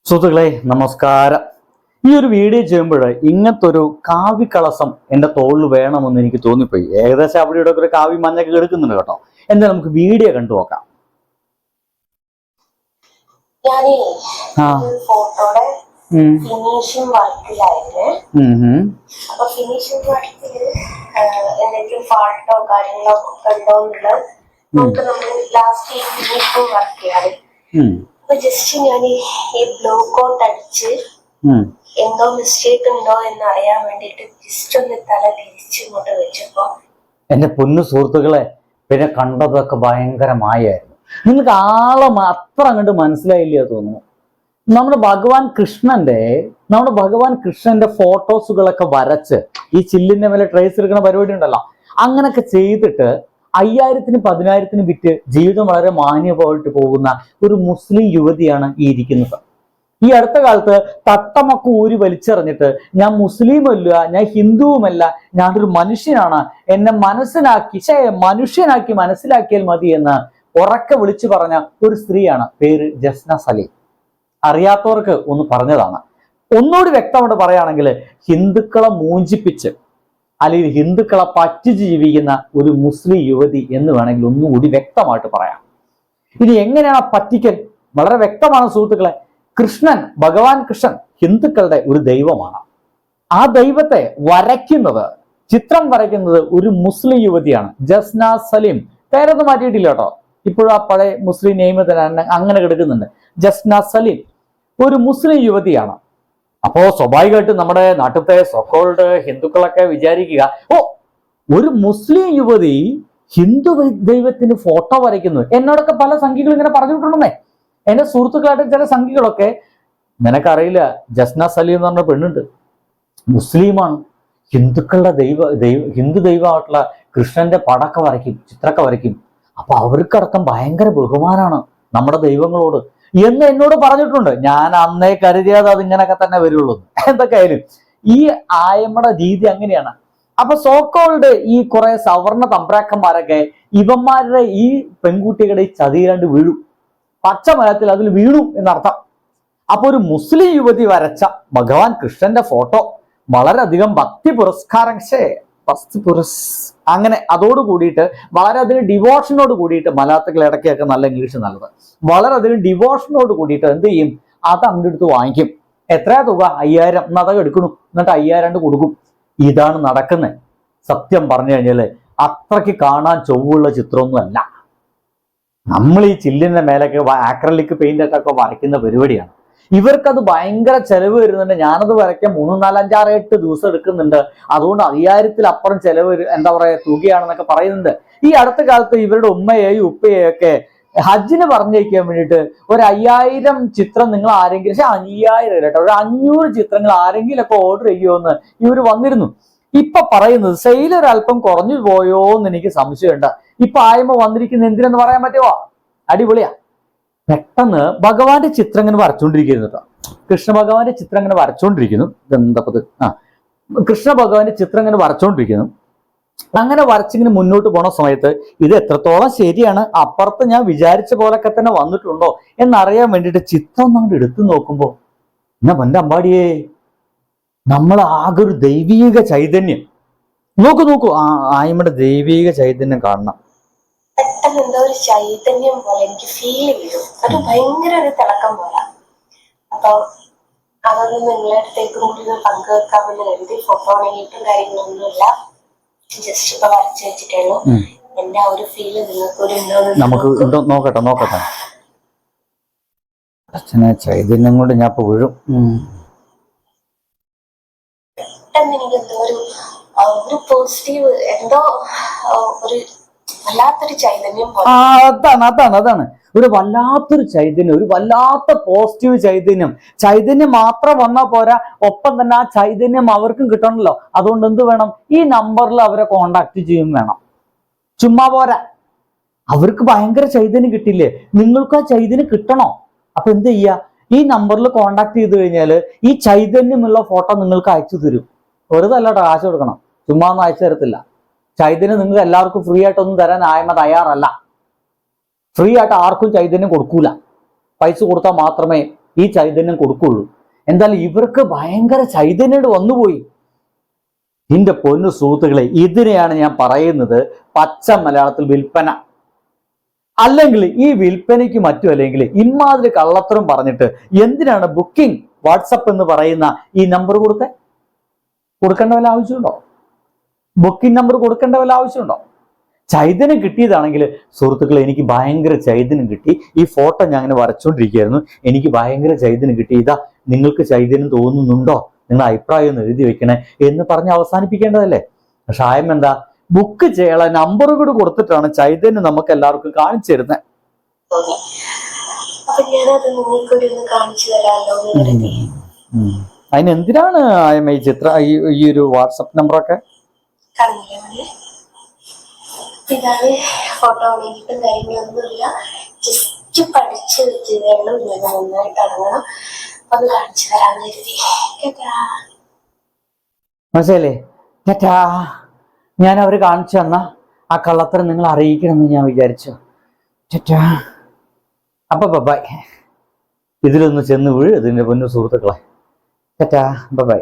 സുഹൃത്തുക്കളെ നമസ്കാരം. ഈ ഒരു വീഡിയോ ചെയ്യുമ്പോൾ ഇങ്ങനത്തെ ഒരു കാവി കളസം എൻ്റെ തോളിൽ വേണമെന്ന് എനിക്ക് തോന്നിപ്പോയി. ഏകദേശം അവിടെ ഇവിടെ ഒരു കാവി മഞ്ഞൊക്കെ എടുക്കുന്നുണ്ട് കേട്ടോ. എന്താ നമുക്ക് വീഡിയോ കണ്ടു നോക്കാം. ഫോട്ടോയുടെ ഫിനിഷിംഗ് വർക്കിലായിരുന്നു. അപ്പൊ ഫിനിഷിംഗ് വർക്കിൽ എന്തെങ്കിലും ഫാൾട്ടോ കാര്യങ്ങളോ ഉണ്ടോ എന്നുള്ളത് നമുക്ക് നമ്മൾ ലാസ്റ്റ് ഫിനിഷിംഗ് വർക്ക് ചെയ്യാറ്. അപ്പൊ ജസ്റ്റ് ഞാൻ ഈ ബ്ലൂ കോട്ട് അടിച്ച് എന്തോ മിസ്റ്റേക്ക് ഉണ്ടോ എന്ന് അറിയാൻ വേണ്ടിട്ട് ജസ്റ്റ് ഒന്ന് തല തിരിച്ചിങ്ങോട്ട് വെച്ചപ്പോ എന്റെ പൊന്നു സുഹൃത്തുക്കളെ, പിന്നെ കണ്ടതൊക്കെ ഭയങ്കരമായിരുന്നു. നിങ്ങൾക്ക് ആളെ അത്ര അങ്ങോട്ട് മനസ്സിലായില്ല തോന്നുന്നു. നമ്മുടെ ഭഗവാൻ കൃഷ്ണന്റെ ഫോട്ടോസുകളൊക്കെ വരച്ച് ഈ ചില്ലിന്റെ മേലെ ട്രേസ് എടുക്കുന്ന പരിപാടി ഉണ്ടല്ലോ, അങ്ങനൊക്കെ ചെയ്തിട്ട് 5000-നും 10,000-നും വിറ്റ് ജീവിതം വളരെ മാന്യമായിട്ട് പോകുന്ന ഒരു മുസ്ലിം യുവതിയാണ് ഈ ഇരിക്കുന്നത്. ഈ അടുത്ത കാലത്ത് തട്ടമൊക്കെ ഊരി വലിച്ചെറിഞ്ഞിട്ട് ഞാൻ മുസ്ലിമല്ല, ഞാൻ ഹിന്ദുവുമല്ല, ഞാനൊരു മനുഷ്യനാണ്, എന്നെ മനുഷ്യനാക്കി മനസ്സിലാക്കിയാൽ മതി എന്ന് ഉറക്കെ വിളിച്ചു പറഞ്ഞ ഒരു സ്ത്രീയാണ്. പേര് ജസ്ന സലീം. അറിയാത്തവർക്ക് ഒന്ന് പറഞ്ഞതാണ്. ഒന്നുകൂടി വ്യക്തമായിട്ട് പറയുകയാണെങ്കിൽ ഹിന്ദുക്കളെ മൂഞ്ചിപ്പിച്ച് അല്ലെങ്കിൽ ഹിന്ദുക്കളെ പറ്റിച്ച് ജീവിക്കുന്ന ഒരു മുസ്ലിം യുവതി എന്ന് വേണമെങ്കിൽ ഒന്നുകൂടി വ്യക്തമായിട്ട് പറയാം. ഇനി എങ്ങനെയാണ് പറ്റിക്കൽ? വളരെ വ്യക്തമാണ് സുഹൃത്തുക്കളെ. ഭഗവാൻ കൃഷ്ണൻ ഹിന്ദുക്കളുടെ ഒരു ദൈവമാണ്. ആ ദൈവത്തെ ചിത്രം വരയ്ക്കുന്നത് ഒരു മുസ്ലിം യുവതിയാണ്, ജസ്ന സലീം. പേരൊന്നും മാറ്റിയിട്ടില്ല കേട്ടോ, ഇപ്പോഴും ആ പഴയ മുസ്ലിം നെയിം തന്നെ അങ്ങനെ കിടക്കുന്നുണ്ട്. ജസ്ന സലീം ഒരു മുസ്ലിം യുവതിയാണ്. അപ്പോ സ്വാഭാവികമായിട്ടും നമ്മുടെ നാട്ടിലത്തെ സോക്കോൾഡ് ഹിന്ദുക്കളൊക്കെ വിചാരിക്കുക, ഒരു മുസ്ലിം യുവതി ഹിന്ദു ദൈവത്തിന് ഫോട്ടോ വരയ്ക്കുന്നു. എന്നോടൊക്കെ പല സംഖ്യകൾ ഇങ്ങനെ പറഞ്ഞിട്ടുണ്ടെന്നേ. എന്റെ സുഹൃത്തുക്കളായിട്ട് ചില സംഖ്യകളൊക്കെ, നിനക്കറിയില്ല, ജസ്ന സലീം എന്ന് പറഞ്ഞ പെണ്ണുണ്ട്, മുസ്ലിമാണ്, ഹിന്ദുക്കളുടെ ഹിന്ദു ദൈവമായിട്ടുള്ള കൃഷ്ണന്റെ പടമൊക്കെ വരയ്ക്കും, ചിത്രമൊക്കെ വരയ്ക്കും. അപ്പൊ അവർക്കടക്കം ഭയങ്കര ബഹുമാനാണ് നമ്മുടെ ദൈവങ്ങളോട് എന്ന് എന്നോട് പറഞ്ഞിട്ടുണ്ട്. ഞാൻ അന്നേ കരുതിയാതെ അതിങ്ങനൊക്കെ തന്നെ വരുള്ളൂ. എന്തൊക്കെ ആയാലും ഈ ആയമ്മയുടെ രീതി അങ്ങനെയാണ്. അപ്പൊ സോക്കോൾഡ് ഈ കുറെ സവർണ തമ്പ്രാക്കന്മാരൊക്കെ ഇവന്മാരുടെ ഈ പെൺകുട്ടികളുടെ ഈ ചതിയിലാണ്ട് വീഴും. പച്ചമലത്തിൽ അതിൽ വീണു എന്നർത്ഥം. അപ്പൊ ഒരു മുസ്ലിം യുവതി വരച്ച ഭഗവാൻ കൃഷ്ണന്റെ ഫോട്ടോ വളരെയധികം ഭക്തി പുരസ്കാരം അങ്ങനെ അതോട് കൂടിയിട്ട് വളരെയധികം ഡിവോഷനോട് കൂടിയിട്ട്, മലയാളത്തിൽ ഇടയ്ക്കൊക്കെ നല്ല ഇംഗ്ലീഷ് നല്ലത്, വളരെയധികം ഡിവോഷനോട് കൂടിയിട്ട് എന്ത് ചെയ്യും, അത് അങ്ങോട്ട് എടുത്ത് വാങ്ങിക്കും. എത്രയാ തുക? 5000. എന്ന് അതൊക്കെ എടുക്കണു, എന്നിട്ട് 5000 കൊടുക്കും. ഇതാണ് നടക്കുന്നത്. സത്യം പറഞ്ഞു കഴിഞ്ഞാല് അത്രയ്ക്ക് കാണാൻ ചൊവ്വുള്ള ചിത്രമൊന്നും അല്ല. നമ്മൾ ഈ ചില്ലിന്റെ മേലൊക്കെ ആക്രലിക് പെയിന്റ് ഒക്കെ വരയ്ക്കുന്ന പരിപാടിയാണ്. ഇവർക്കത് ഭയങ്കര ചെലവ് വരുന്നുണ്ട്. ഞാനത് വരയ്ക്കാൻ 3, 4, 5, 6, 8 ദിവസം എടുക്കുന്നുണ്ട്. അതുകൊണ്ട് 5000-ൽ ചെലവ് തുകയാണെന്നൊക്കെ പറയുന്നുണ്ട്. ഈ അടുത്ത കാലത്ത് ഇവരുടെ ഉമ്മയെയും ഉപ്പയെയും ഒക്കെ ഹജ്ജിന് പറഞ്ഞയക്കാൻ വേണ്ടിയിട്ട് ഒരു 5000 ചിത്രം നിങ്ങൾ ആരെങ്കിലും, പക്ഷെ 5000 കേട്ടോ, ഒരു 500 ചിത്രങ്ങൾ ആരെങ്കിലും ഒക്കെ ഓർഡർ ചെയ്യുമോന്ന് ഇവർ വന്നിരുന്നു. ഇപ്പൊ പറയുന്നത് സെയിൽ ഒരല്പം കുറഞ്ഞു പോയോ എന്ന് എനിക്ക് സംശയമുണ്ട്. ഇപ്പൊ ആയ്മ വന്നിരിക്കുന്ന എന്തിനെന്ന് പറയാൻ പറ്റുമോ? അടിപൊളിയാ. പെട്ടെന്ന് ഭഗവാന്റെ ചിത്രം ഇങ്ങനെ വരച്ചോണ്ടിരിക്കുന്നു കേട്ടോ. കൃഷ്ണ ഭഗവാന്റെ ചിത്രം ഇങ്ങനെ വരച്ചോണ്ടിരിക്കുന്നു. ഇതെന്തപ്പത്? കൃഷ്ണ ഭഗവാന്റെ ചിത്രം ഇങ്ങനെ വരച്ചോണ്ടിരിക്കുന്നു. അങ്ങനെ വരച്ചിങ്ങനെ മുന്നോട്ട് പോണ സമയത്ത് ഇത് എത്രത്തോളം ശരിയാണ്, അപ്പുറത്ത് ഞാൻ വിചാരിച്ച പോലൊക്കെ തന്നെ വന്നിട്ടുണ്ടോ എന്നറിയാൻ വേണ്ടിയിട്ട് ചിത്രം അങ്ങോട്ട് എടുത്തു നോക്കുമ്പോ എന്നാ എൻ്റെ അമ്പാടിയേ, നമ്മൾ ആകെ ഒരു ദൈവീക ചൈതന്യം നോക്കൂ ആയിമ്മയുടെ ദൈവീക ചൈതന്യം കാണണം. പെട്ടെന്ന് എന്തോ ഒരു ചൈതന്യം പോലെ എനിക്ക് ഫീൽ ചെയ്തു. അത് ഭയങ്കര ഒരു തിളക്കം പോലെ. അപ്പൊ അതൊന്നും നിങ്ങളുടെ അടുത്തേക്കും കൂടി പങ്കുവെക്കാമെന്ന് കരുതി. ഫോട്ടോ ആണെങ്കിലും കാര്യങ്ങളൊന്നുമില്ല, ജസ്റ്റ് ഇപ്പൊ വരച്ചു വെച്ചിട്ടുള്ളൂ. എന്റെ ആ ഒരു ഫീല് നിങ്ങൾക്ക് നമുക്ക് നോക്കട്ടെ. അച്ഛനെ ചൈതന്യം കൊണ്ട് ഞാൻ ഇപ്പൊ വീഴും. പെട്ടെന്ന് എനിക്ക് എന്തോ ഒരു പോസിറ്റീവ്, എന്തോ ഒരു വല്ലാത്തൊരു ചൈതന്യം പോലെ. അതാണ് ഒരു വല്ലാത്തൊരു ചൈതന്യം, ഒരു വല്ലാത്ത പോസിറ്റീവ് ചൈതന്യം മാത്രം വന്നാൽ പോരാ, ഒപ്പം തന്നെ ആ ചൈതന്യം അവർക്കും കിട്ടണമല്ലോ. അതുകൊണ്ട് എന്ത് വേണം? ഈ നമ്പറിൽ അവരെ കോണ്ടാക്ട് ചെയ്യും വേണം. ചുമ്മാ പോരാ, അവർക്ക് ഭയങ്കര ചൈതന്യം കിട്ടില്ലേ, നിങ്ങൾക്ക് ആ ചൈതന്യം കിട്ടണോ? അപ്പൊ എന്ത് ചെയ്യുക? ഈ നമ്പറിൽ കോണ്ടാക്ട് ചെയ്ത് കഴിഞ്ഞാല് ഈ ചൈതന്യമുള്ള ഫോട്ടോ നിങ്ങൾക്ക് അയച്ചു തരും. വെറുതെ അല്ലാട്ടോ കാശ് കൊടുക്കണം, ചുമ്മാ ഒന്നും അയച്ചു തരത്തില്ല. ചൈതന്യം നിങ്ങൾക്ക് എല്ലാവർക്കും ഫ്രീ ആയിട്ടൊന്നും തരാൻ ആയ്മ തയ്യാറല്ല. ഫ്രീ ആയിട്ട് ആർക്കും ചൈതന്യം കൊടുക്കൂല. പൈസ കൊടുത്താൽ മാത്രമേ ഈ ചൈതന്യം കൊടുക്കുള്ളൂ. എന്തായാലും ഇവർക്ക് ഭയങ്കര ചൈതന്യം വന്നുപോയി. എന്റെ പൊന്നു സുഹൃത്തുക്കളെ, ഇതിനെയാണ് ഞാൻ പറയുന്നത് പച്ച മലയാളത്തിൽ വിൽപ്പന. അല്ലെങ്കിൽ ഈ വിൽപ്പനയ്ക്ക് മറ്റും അല്ലെങ്കിൽ ഇമാതിരി കള്ളത്തരം പറഞ്ഞിട്ട് എന്തിനാണ് ബുക്കിംഗ് വാട്സപ്പ് എന്ന് പറയുന്ന ഈ നമ്പർ കൊടുക്കേണ്ട വല്ല ആവശ്യമുണ്ടോ? ബുക്കിംഗ് നമ്പർ കൊടുക്കേണ്ട വല്ല ആവശ്യമുണ്ടോ? ചൈതന്യം കിട്ടിയതാണെങ്കിൽ സുഹൃത്തുക്കളെ, എനിക്ക് ഭയങ്കര ചൈതന്യം കിട്ടി. ഈ ഫോട്ടോ ഞാൻ അങ്ങനെ വരച്ചോണ്ടിരിക്കുകയായിരുന്നു, എനിക്ക് ഭയങ്കര ചൈതന്യം കിട്ടി. ഇതാ നിങ്ങൾക്ക് ചൈതന്യം തോന്നുന്നുണ്ടോ, നിങ്ങളുടെ അഭിപ്രായം ഒന്ന് എഴുതി വെക്കണേ എന്ന് പറഞ്ഞ് അവസാനിപ്പിക്കേണ്ടതല്ലേ. പക്ഷെ ആയം എന്താ, ബുക്ക് ചെയ്യാനുള്ള നമ്പർ കൂടി കൊടുത്തിട്ടാണ് ചൈതന്യം നമുക്ക് എല്ലാവർക്കും കാണിച്ചു തരുന്നത്. അതിനെന്തിനാണ് ആയം ഈ ചിത്ര ഈ ഒരു വാട്സപ്പ് നമ്പറൊക്കെ? ഇതാണ് ഫോട്ടോ വേണ്ടിയിട്ടും കാര്യങ്ങളൊന്നുമില്ല, ജസ്റ്റ് പഠിച്ചു വെച്ചതേ ഉള്ളൂ. ഞാൻ നന്നായിട്ട് ഇറങ്ങണം, അത് കാണിച്ചു തരാന്ന് കരുതി. മനസ്സിലല്ലേ? ചേട്ടാ, ഞാൻ അവര് കാണിച്ചു തന്ന ആ കള്ളത്തരം നിങ്ങൾ അറിയിക്കണമെന്ന് ഞാൻ വിചാരിച്ചു. ചേട്ടാ, അപ്പൊ ബൈ. ഇതിലൊന്ന് ചെന്ന് വീഴ് ഇതിന്റെ പൊന്നു സുഹൃത്തുക്കളെ. ചേട്ടാ, ബൈ.